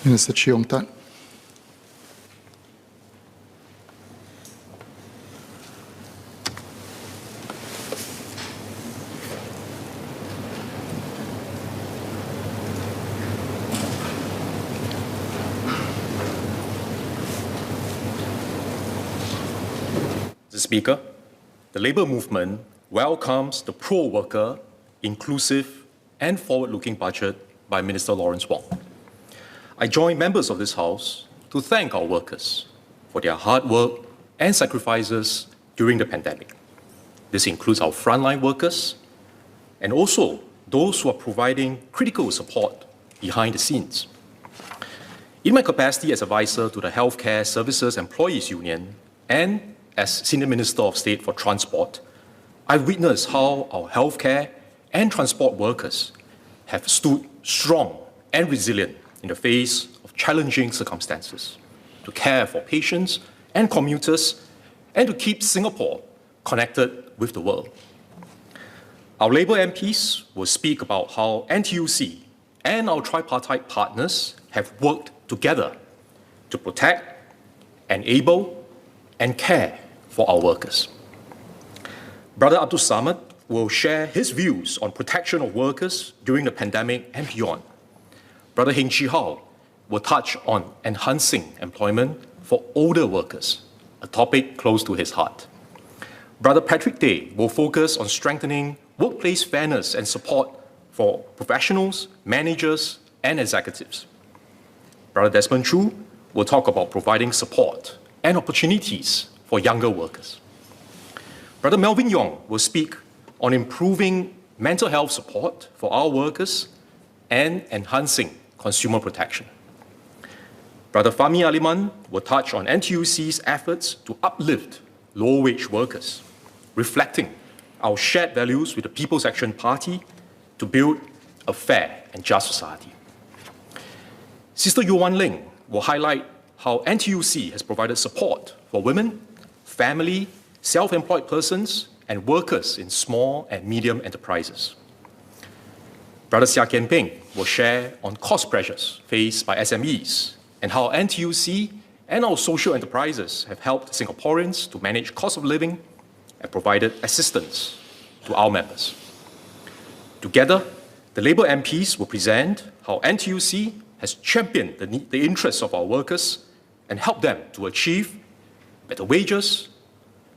Minister Chee Hong Tat. Mr. Speaker, the Labour movement welcomes the pro-worker, inclusive and forward-looking budget by Minister Lawrence Wong. I join members of this House to thank our workers for their hard work and sacrifices during the pandemic. This includes our frontline workers and also those who are providing critical support behind the scenes. In my capacity as advisor to the Healthcare Services Employees Union and as Senior Minister of State for Transport, I've witnessed how our healthcare and transport workers have stood strong and resilient in the face of challenging circumstances to care for patients and commuters and to keep Singapore connected with the world. Our Labour MPs will speak about how NTUC and our tripartite partners have worked together to protect, enable, and care for our workers. Brother Abdul Samad will share his views on protection of workers during the pandemic and beyond. Brother Heng Chee Hao will touch on enhancing employment for older workers, a topic close to his heart. Brother Patrick Day will focus on strengthening workplace fairness and support for professionals, managers, and executives. Brother Desmond Chu will talk about providing support and opportunities for younger workers. Brother Melvin Yong will speak on improving mental health support for our workers and enhancing consumer protection. Brother Fahmi Aliman will touch on NTUC's efforts to uplift low-wage workers, reflecting our shared values with the People's Action Party to build a fair and just society. Sister Yu Wan Ling will highlight how NTUC has provided support for women, family, self-employed persons, and workers in small and medium enterprises. Brother Seah Kian Peng will share on cost pressures faced by SMEs and how NTUC and our social enterprises have helped Singaporeans to manage cost of living and provided assistance to our members. Together, the Labour MPs will present how NTUC has championed the interests of our workers and helped them to achieve better wages,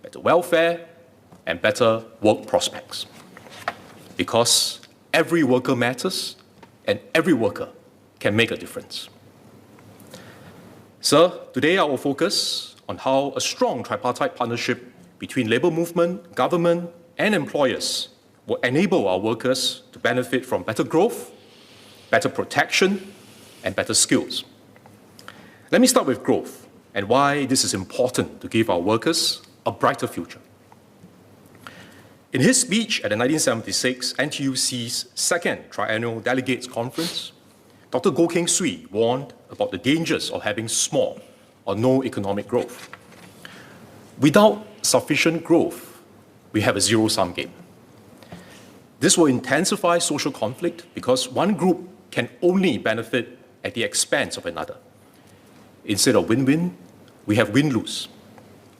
better welfare, and better work prospects. Because every worker matters and every worker can make a difference. Sir, today I will focus on how a strong tripartite partnership between labour movement, government, and employers will enable our workers to benefit from better growth, better protection, and better skills. Let me start with growth and why this is important to give our workers a brighter future. In his speech at the 1976 NTUC's second triennial delegates conference, Dr. Goh Keng Swee warned about the dangers of having small or no economic growth. Without sufficient growth, we have a zero-sum game. This will intensify social conflict because one group can only benefit at the expense of another. Instead of win-win, we have win-lose.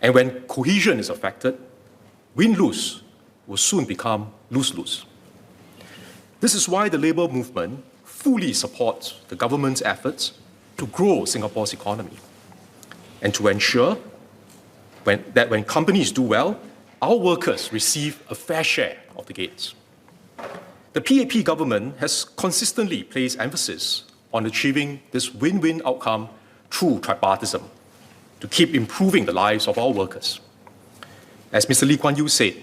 And when cohesion is affected, win-lose will soon become lose-lose. This is why the Labour movement fully supports the government's efforts to grow Singapore's economy and to ensure that when companies do well, our workers receive a fair share of the gains. The PAP government has consistently placed emphasis on achieving this win-win outcome through tripartism to keep improving the lives of our workers. As Mr. Lee Kuan Yew said,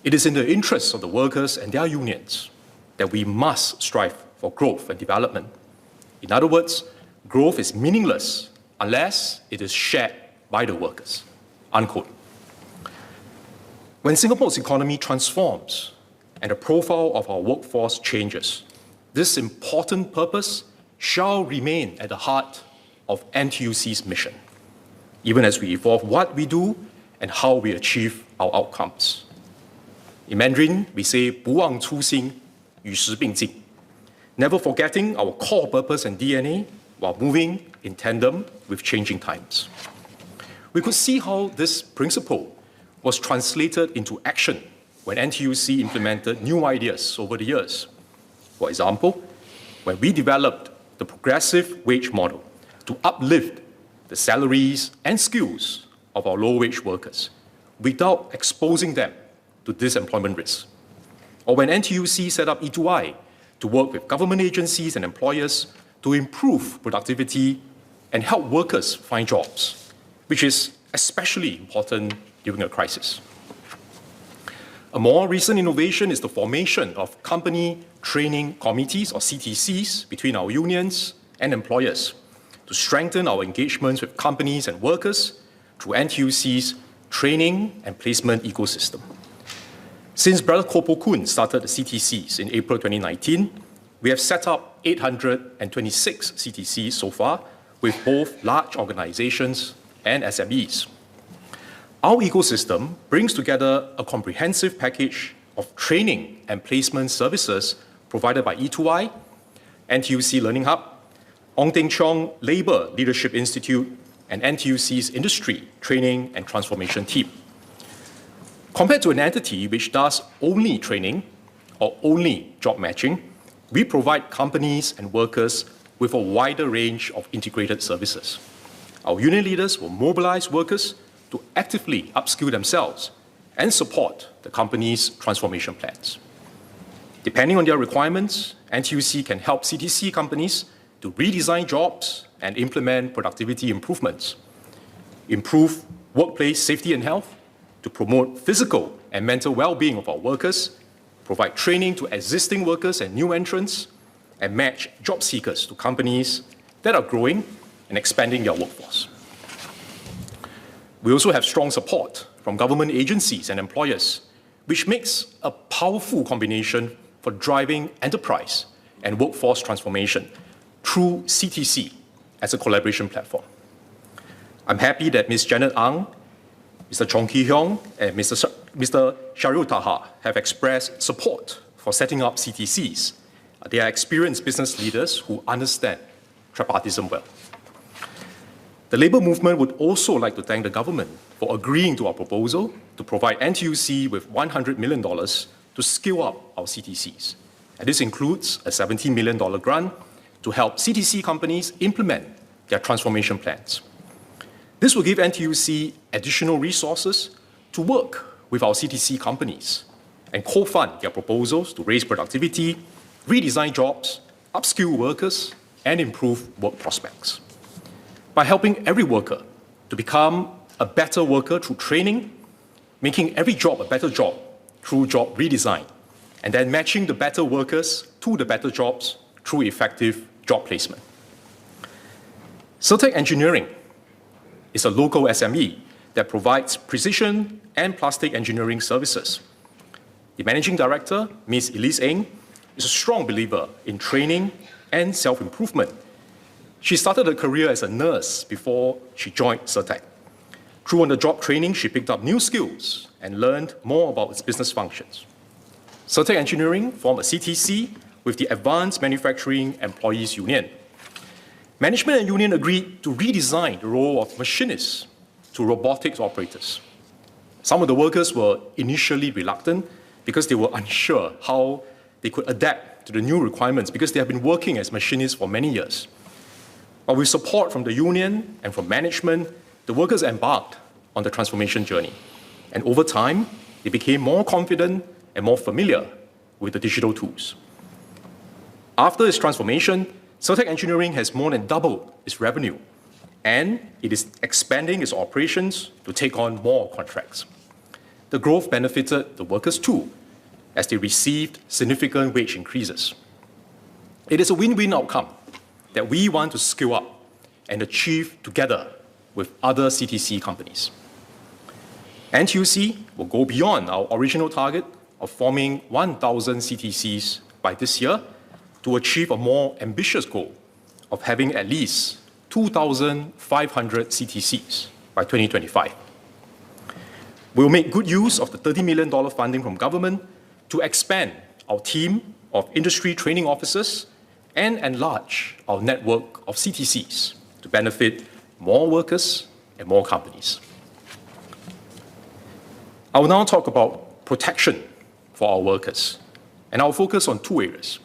it is in the interests of the workers and their unions that we must strive for growth and development. In other words, growth is meaningless unless it is shared by the workers. Unquote. When Singapore's economy transforms and the profile of our workforce changes, this important purpose shall remain at the heart of NTUC's mission, even as we evolve what we do and how we achieve our outcomes. In Mandarin, we say, 不忘初心，与时并进. Never forgetting our core purpose and DNA while moving in tandem with changing times. We could see how this principle was translated into action when NTUC implemented new ideas over the years. For example, when we developed the progressive wage model to uplift the salaries and skills of our low-wage workers without exposing them to disemployment risks. Or when NTUC set up E2I to work with government agencies and employers to improve productivity and help workers find jobs, which is especially important during a crisis. A more recent innovation is the formation of company training committees, or CTCs, between our unions and employers to strengthen our engagements with companies and workers through NTUC's training and placement ecosystem. Since Brother Koh Poh Koon started the CTCs in April 2019, we have set up 826 CTCs so far with both large organizations and SMEs. Our ecosystem brings together a comprehensive package of training and placement services provided by E2I, NTUC Learning Hub, Ong Teng Cheong Labour Leadership Institute, and NTUC's Industry Training and Transformation Team. Compared to an entity which does only training or only job matching, we provide companies and workers with a wider range of integrated services. Our union leaders will mobilize workers to actively upskill themselves and support the company's transformation plans. Depending on their requirements, NTUC can help CTC companies to redesign jobs and implement productivity improvements, improve workplace safety and health, to promote physical and mental well-being of our workers, provide training to existing workers and new entrants, and match job seekers to companies that are growing and expanding their workforce. We also have strong support from government agencies and employers, which makes a powerful combination for driving enterprise and workforce transformation through CTC as a collaboration platform. I'm happy that Ms. Janet Ang, Mr. Chong Ki-hyong, and Mr. Sharul Taha have expressed support for setting up CTCs. They are experienced business leaders who understand tripartism well. The labour movement would also like to thank the government for agreeing to our proposal to provide NTUC with $100 million to scale up our CTCs. And this includes a $17 million grant to help CTC companies implement their transformation plans. This will give NTUC additional resources to work with our CTC companies and co-fund their proposals to raise productivity, redesign jobs, upskill workers, and improve work prospects. By helping every worker to become a better worker through training, making every job a better job through job redesign, and then matching the better workers to the better jobs through effective job placement. Cirtec Engineering is a local SME that provides precision and plastic engineering services. The managing director, Ms. Elise Ng, is a strong believer in training and self-improvement. She started her career as a nurse before she joined Cirtec. Through on-the-job training, she picked up new skills and learned more about its business functions. Cirtec Engineering formed a CTC with the Advanced Manufacturing Employees Union. Management and union agreed to redesign the role of machinists to robotics operators. Some of the workers were initially reluctant because they were unsure how they could adapt to the new requirements because they have been working as machinists for many years. But with support from the union and from management, the workers embarked on the transformation journey. And over time, they became more confident and more familiar with the digital tools. After its transformation, Cirtec Engineering has more than doubled its revenue, and it is expanding its operations to take on more contracts. The growth benefited the workers too, as they received significant wage increases. It is a win-win outcome that we want to scale up and achieve together with other CTC companies. NTUC will go beyond our original target of forming 1,000 CTCs by this year to achieve a more ambitious goal of having at least 2,500 CTCs by 2025. We will make good use of the $30 million funding from government to expand our team of industry training officers and enlarge our network of CTCs to benefit more workers and more companies. I will now talk about protection for our workers, and I'll focus on two areas.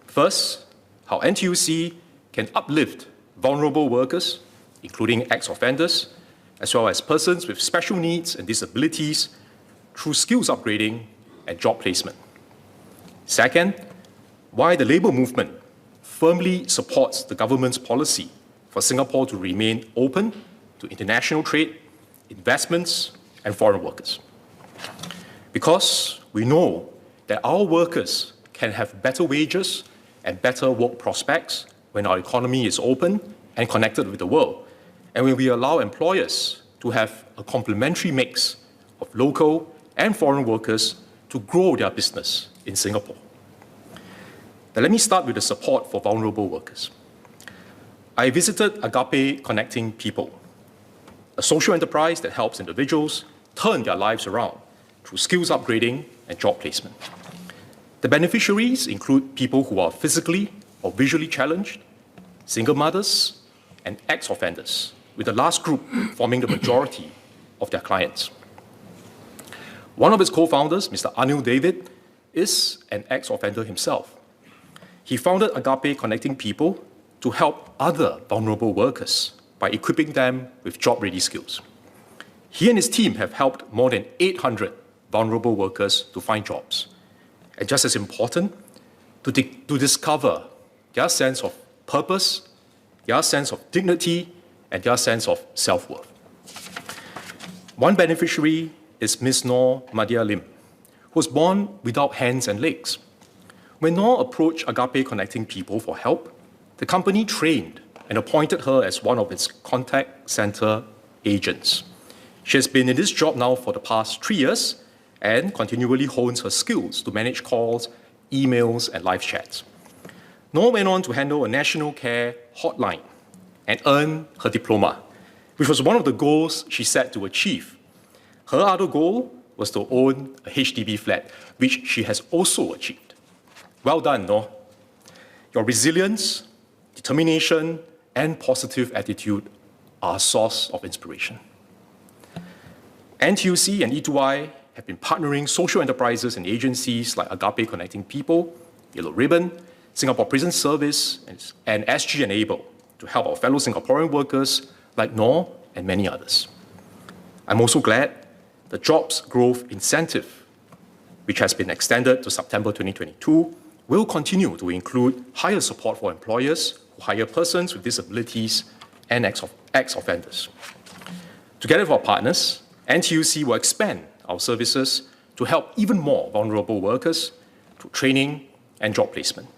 First, how NTUC can uplift vulnerable workers, including ex-offenders, as well as persons with special needs and disabilities through skills upgrading and job placement. Second, why the labour movement firmly supports the government's policy for Singapore to remain open to international trade, investments, and foreign workers. Because we know that our workers can have better wages and better work prospects when our economy is open and connected with the world, and when we allow employers to have a complementary mix of local and foreign workers to grow their business in Singapore. Now, let me start with the support for vulnerable workers. I visited Agape Connecting People, a social enterprise that helps individuals turn their lives around through skills upgrading and job placement. The beneficiaries include people who are physically or visually challenged, single mothers, and ex-offenders, with the last group forming the majority of their clients. One of its co-founders, Mr. Anil David, is an ex-offender himself. He founded Agape Connecting People to help other vulnerable workers by equipping them with job-ready skills. He and his team have helped more than 800 vulnerable workers to find jobs. And just as important, to discover their sense of purpose, their sense of dignity, and their sense of self-worth. One beneficiary is Ms. Nor Madia Lim, who was born without hands and legs. When Nor approached Agape Connecting People for help, the company trained and appointed her as one of its contact center agents. She has been in this job now for the past 3 years and continually hones her skills to manage calls, emails, and live chats. Nor went on to handle a national care hotline and earn her diploma, which was one of the goals she set to achieve. Her other goal was to own a HDB flat, which she has also achieved. Well done, Nor. Your resilience, determination, and positive attitude are a source of inspiration. NTUC and E2I have been partnering social enterprises and agencies like Agape Connecting People, Yellow Ribbon, Singapore Prison Service, and SG Enable to help our fellow Singaporean workers like Nor and many others. I'm also glad the Jobs Growth Incentive, which has been extended to September 2022, will continue to include higher support for employers who hire persons with disabilities and ex-offenders. Together with our partners, NTUC will expand our services to help even more vulnerable workers through training and job placement.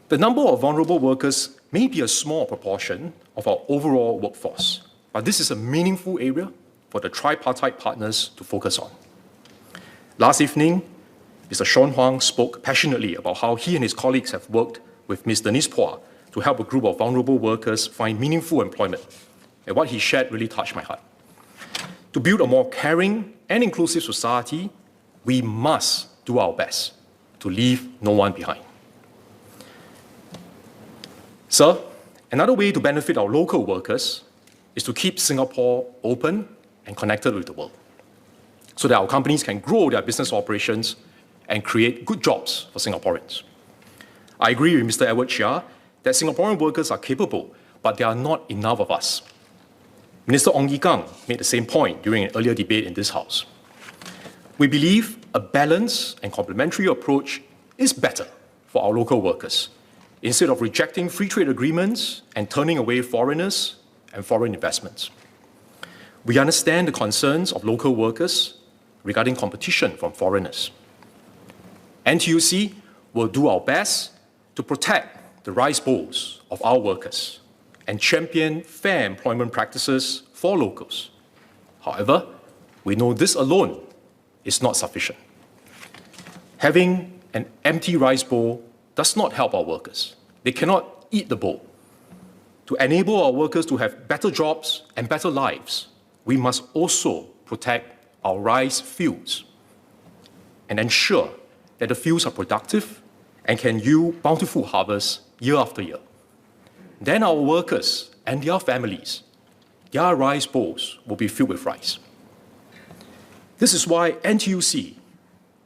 The number of vulnerable workers may be a small proportion of our overall workforce, but this is a meaningful area for the tripartite partners to focus on. Last evening, Mr. Sean Huang spoke passionately about how he and his colleagues have worked with Ms. Denise Phua to help a group of vulnerable workers find meaningful employment. And what he shared really touched my heart. To build a more caring and inclusive society, we must do our best to leave no one behind. Sir, another way to benefit our local workers is to keep Singapore open and connected with the world, so that our companies can grow their business operations and create good jobs for Singaporeans. I agree with Mr. Edward Chia that Singaporean workers are capable, but there are not enough of us. Minister Ong Ye Kung made the same point during an earlier debate in this House. We believe a balanced and complementary approach is better for our local workers, instead of rejecting free trade agreements and turning away foreigners and foreign investments. We understand the concerns of local workers regarding competition from foreigners. NTUC will do our best to protect the rice bowls of our workers and champion fair employment practices for locals. However, we know this alone is not sufficient. Having an empty rice bowl does not help our workers. They cannot eat the bowl. To enable our workers to have better jobs and better lives, we must also protect our rice fields and ensure that the fields are productive and can yield bountiful harvests year after year. Then our workers and their families, their rice bowls will be filled with rice. This is why NTUC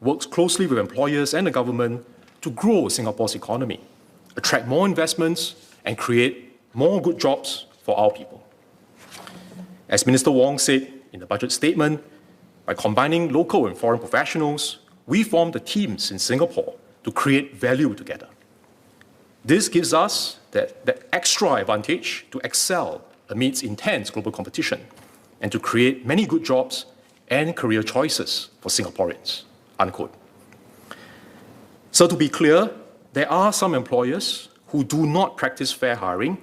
works closely with employers and the government to grow Singapore's economy, attract more investments, and create more good jobs for our people. As Minister Wong said in the budget statement, by combining local and foreign professionals, we formed the teams in Singapore to create value together. This gives us that extra advantage to excel amidst intense global competition and to create many good jobs and career choices for Singaporeans, unquote. So to be clear, there are some employers who do not practice fair hiring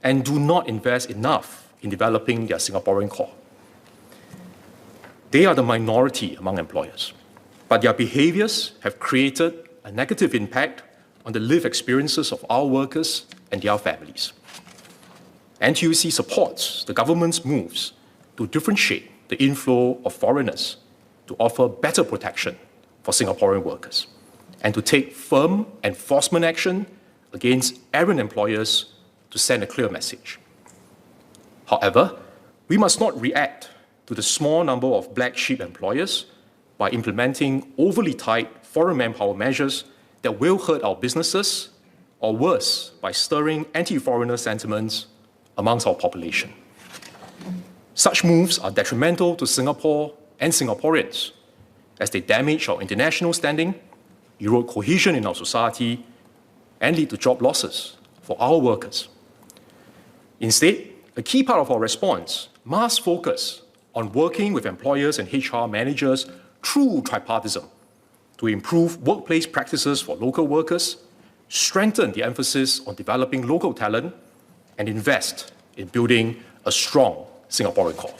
and do not invest enough in developing their Singaporean core. They are the minority among employers, but their behaviors have created a negative impact on the lived experiences of our workers and their families. NTUC supports the government's moves to differentiate the inflow of foreigners to offer better protection for Singaporean workers and to take firm enforcement action against errant employers to send a clear message. However, we must not react to the small number of black sheep employers by implementing overly tight foreign manpower measures that will hurt our businesses, or worse, by stirring anti-foreigner sentiments amongst our population. Such moves are detrimental to Singapore and Singaporeans as they damage our international standing, erode cohesion in our society, and lead to job losses for our workers. Instead, a key part of our response must focus on working with employers and HR managers through tripartism to improve workplace practices for local workers, strengthen the emphasis on developing local talent, and invest in building a strong Singaporean core.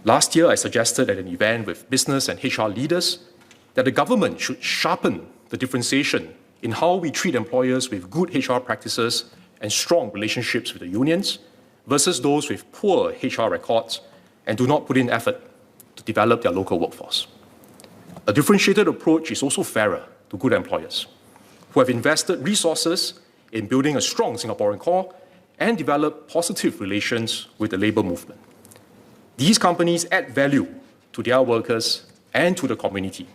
Last year, I suggested at an event with business and HR leaders that the government should sharpen the differentiation in how we treat employers with good HR practices and strong relationships with the unions versus those with poor HR records and do not put in effort to develop their local workforce. A differentiated approach is also fairer to good employers who have invested resources in building a strong Singaporean core and develop positive relations with the labour movement. These companies add value to their workers and to the community,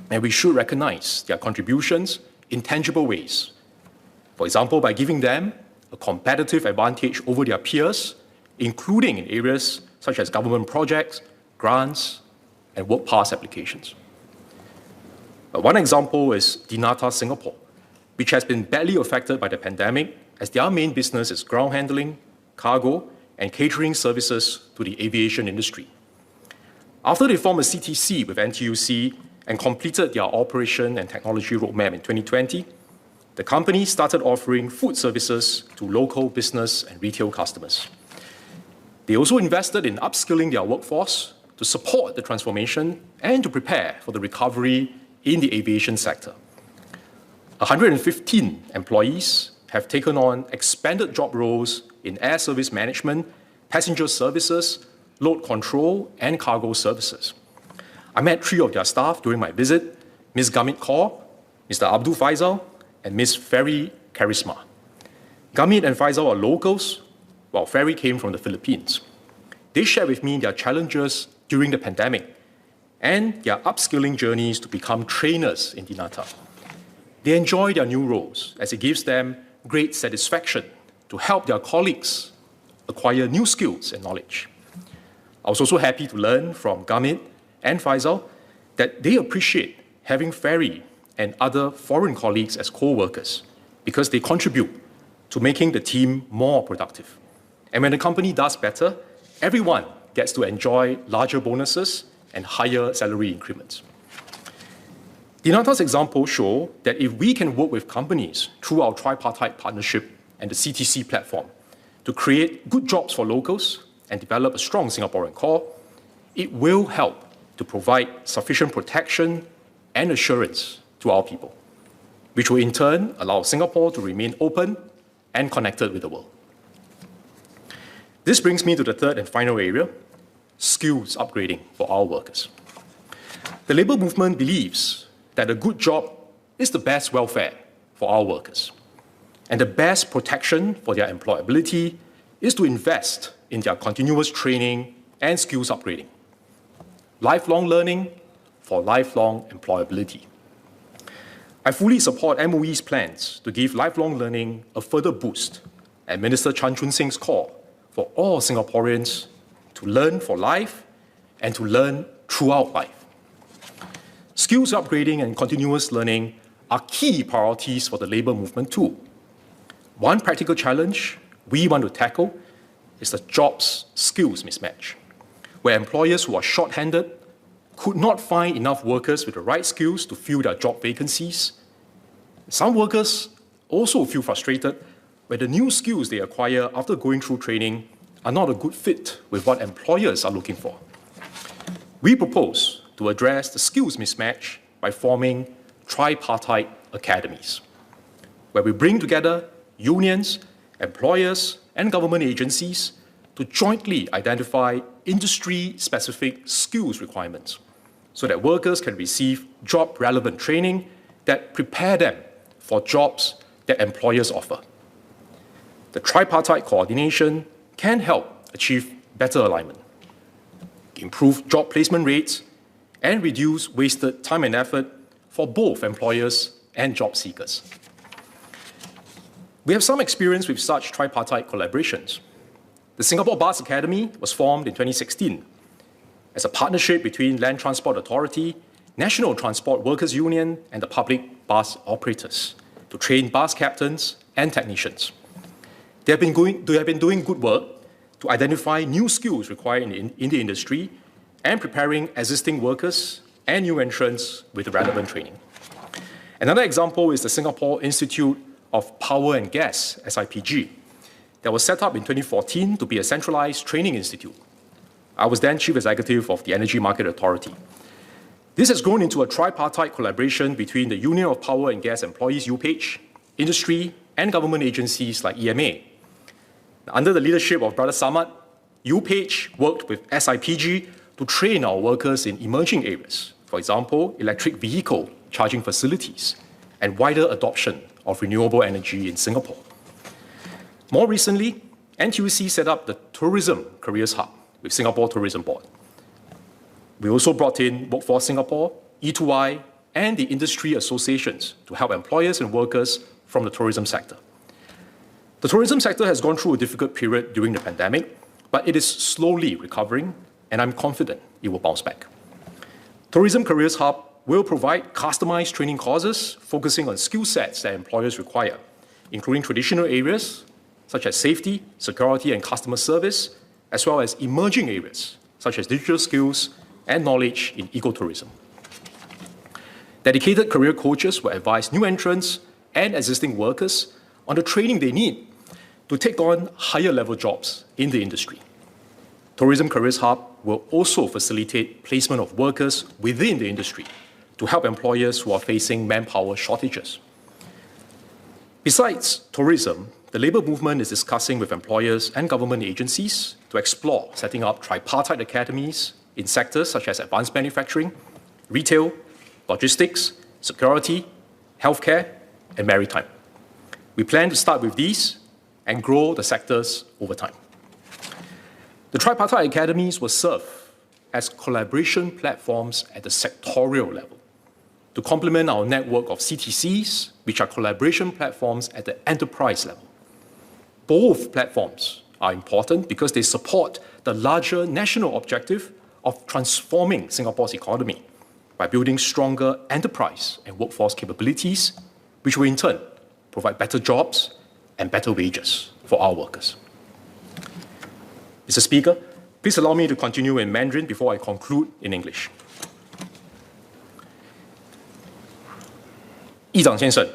and we should recognise their contributions in tangible ways. For example, by giving them a competitive advantage over their peers, including in areas such as government projects, grants, and work pass applications. One example is Dinata Singapore, which has been badly affected by the pandemic as their main business is ground handling, cargo, and catering services to the aviation industry. After they formed a CTC with NTUC and completed their operation and technology roadmap in 2020, the company started offering food services to local business and retail customers. They also invested in upskilling their workforce to support the transformation and to prepare for the recovery in the aviation sector. 115 employees have taken on expanded job roles in air service management, passenger services, load control, and cargo services. I met 3 of their staff during my visit, Ms. Gamit Kaur, Mr. Abdul Faisal, and Ms. Ferry Charisma. Gamit and Faisal are locals, while Ferry came from the Philippines. They shared with me their challenges during the pandemic and their upskilling journeys to become trainers in Dinata. They enjoy their new roles as it gives them great satisfaction to help their colleagues acquire new skills and knowledge. I was also happy to learn from Gamit and Faisal that they appreciate having Ferry and other foreign colleagues as co-workers because they contribute to making the team more productive. And when the company does better, everyone gets to enjoy larger bonuses and higher salary increments. Dinata's examples show that if we can work with companies through our tripartite partnership and the CTC platform to create good jobs for locals and develop a strong Singaporean core, it will help to provide sufficient protection and assurance to our people, which will in turn allow Singapore to remain open and connected with the world. This brings me to the third and final area, skills upgrading for our workers. The labour movement believes that a good job is the best welfare for our workers. And the best protection for their employability is to invest in their continuous training and skills upgrading. Lifelong learning for lifelong employability. I fully support MOE's plans to give lifelong learning a further boost and Minister Chan Chun Sing's call for all Singaporeans to learn for life and to learn throughout life. Skills upgrading and continuous learning are key priorities for the labour movement too. One practical challenge we want to tackle is the jobs skills mismatch, where employers who are short-handed could not find enough workers with the right skills to fill their job vacancies. Some workers also feel frustrated when the new skills they acquire after going through training are not a good fit with what employers are looking for. We propose to address the skills mismatch by forming tripartite academies, where we bring together unions, employers, and government agencies to jointly identify industry-specific skills requirements so that workers can receive job-relevant training that prepare them for jobs that employers offer. The tripartite coordination can help achieve better alignment, improve job placement rates, and reduce wasted time and effort for both employers and job seekers. We have some experience with such tripartite collaborations. The Singapore Bus Academy was formed in 2016 as a partnership between Land Transport Authority, National Transport Workers Union, and the public bus operators to train bus captains and technicians. They have been doing good work to identify new skills required in the industry and preparing existing workers and new entrants with relevant training. Another example is the Singapore Institute of Power and Gas, SIPG, that was set up in 2014 to be a centralized training institute. I was then Chief Executive of the Energy Market Authority. This has grown into a tripartite collaboration between the Union of Power and Gas Employees, UPH, industry, and government agencies like EMA. Under the leadership of Brother Samad, UPH worked with SIPG to train our workers in emerging areas, for example, electric vehicle charging facilities and wider adoption of renewable energy in Singapore. More recently, NTUC set up the Tourism Careers Hub with Singapore Tourism Board. We also brought in Workforce Singapore, E2I, and the industry associations to help employers and workers from the tourism sector. The tourism sector has gone through a difficult period during the pandemic, but it is slowly recovering, and I'm confident it will bounce back. Tourism Careers Hub will provide customized training courses focusing on skill sets that employers require, including traditional areas such as safety, security, and customer service, as well as emerging areas such as digital skills and knowledge in ecotourism. Dedicated career coaches will advise new entrants and existing workers on the training they need to take on higher-level jobs in the industry. Tourism Careers Hub will also facilitate placement of workers within the industry to help employers who are facing manpower shortages. Besides tourism, the labour movement is discussing with employers and government agencies to explore setting up tripartite academies in sectors such as advanced manufacturing, retail, logistics, security, healthcare, and maritime. We plan to start with these and grow the sectors over time. The tripartite academies will serve as collaboration platforms at the sectorial level to complement our network of CTCs, which are collaboration platforms at the enterprise level. Both platforms are important because they support the larger national objective of transforming Singapore's economy by building stronger enterprise and workforce capabilities, which will in turn provide better jobs and better wages for our workers. Mr. Speaker, please allow me to continue in Mandarin before I conclude in English. 议长先生，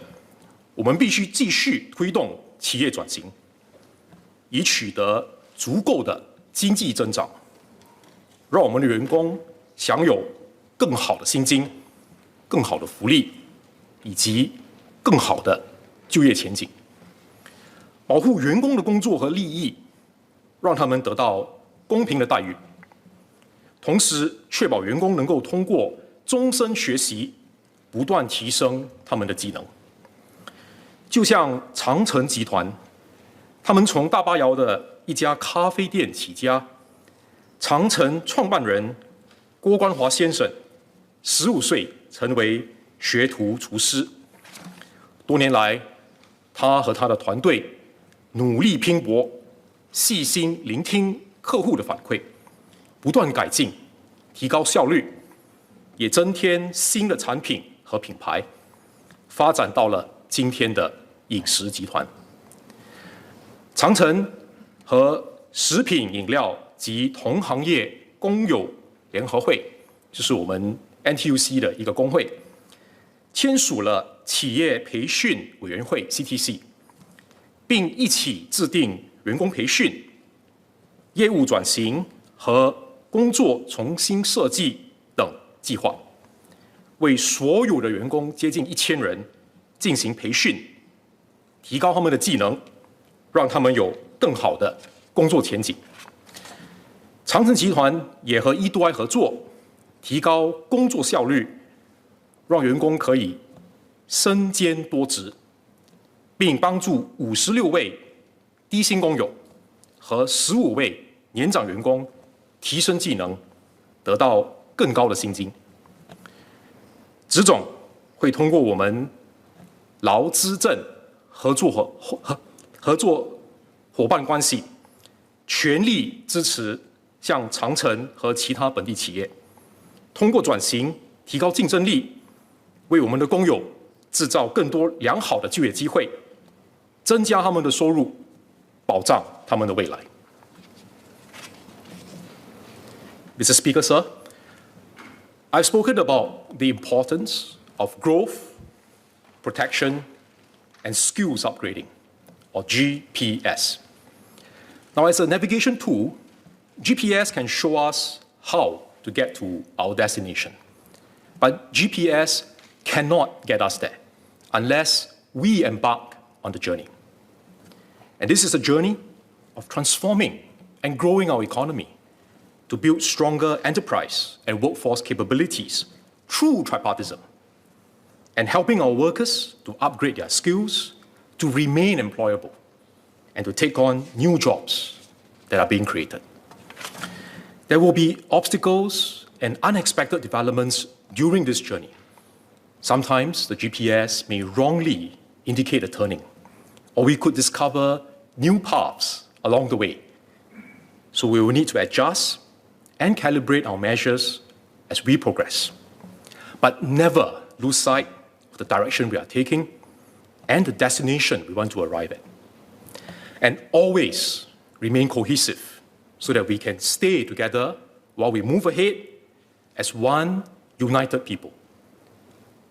我们必须继续推动企业转型，以取得足够的经济增长，让我们的员工享有更好的薪金、更好的福利，以及更好的就业前景。保护员工的工作和利益，让他们得到公平的待遇，同时确保员工能够通过终身学习不断提升他们的技能。就像长城集团，他们从大巴窑的一家咖啡店起家，长城创办人郭关华先生15岁成为学徒厨师，多年来，他和他的团队努力拼搏，细心聆听客户的反馈，不断改进，提高效率，也增添新的产品和品牌，发展到了今天的饮食集团。长城和食品饮料及同行业工友联合会，就是我们 NTUC 的一个工会，签署了企业培训委员会 CTC， 并一起制定员工培训、业务转型和工作重新设计等计划，为所有的员工接近1000人进行培训，提高他们的技能，让他们有更好的工作前景。长城集团也和E2I合作，提高工作效率，让员工可以身兼多职，并帮助56位低薪工友和15位年长员工提升技能，得到更高的薪金。职总会通过我们劳资政合作伙伴关系，全力支持像长城和其他本地企业，通过转型提高竞争力，为我们的工友制造更多良好的就业机会，增加他们的收入，保障他们的未来。Mr. Speaker, sir, I've spoken about the importance of growth, protection, and skills upgrading, or GPS. Now, as a navigation tool, GPS can show us how to get to our destination. But GPS cannot get us there unless we embark on the journey. And this is a journey of transforming and growing our economy to build stronger enterprise and workforce capabilities through tripartism, and helping our workers to upgrade their skills, to remain employable, and to take on new jobs that are being created. There will be obstacles and unexpected developments during this journey. Sometimes the GPS may wrongly indicate a turning, or we could discover new paths along the way. So we will need to adjust and calibrate our measures as we progress. But never lose sight of the direction we are taking and the destination we want to arrive at. And always remain cohesive so that we can stay together while we move ahead as one united people.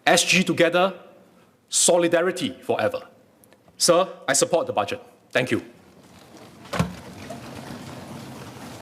SG together, solidarity forever. Sir, I support the budget. Thank you.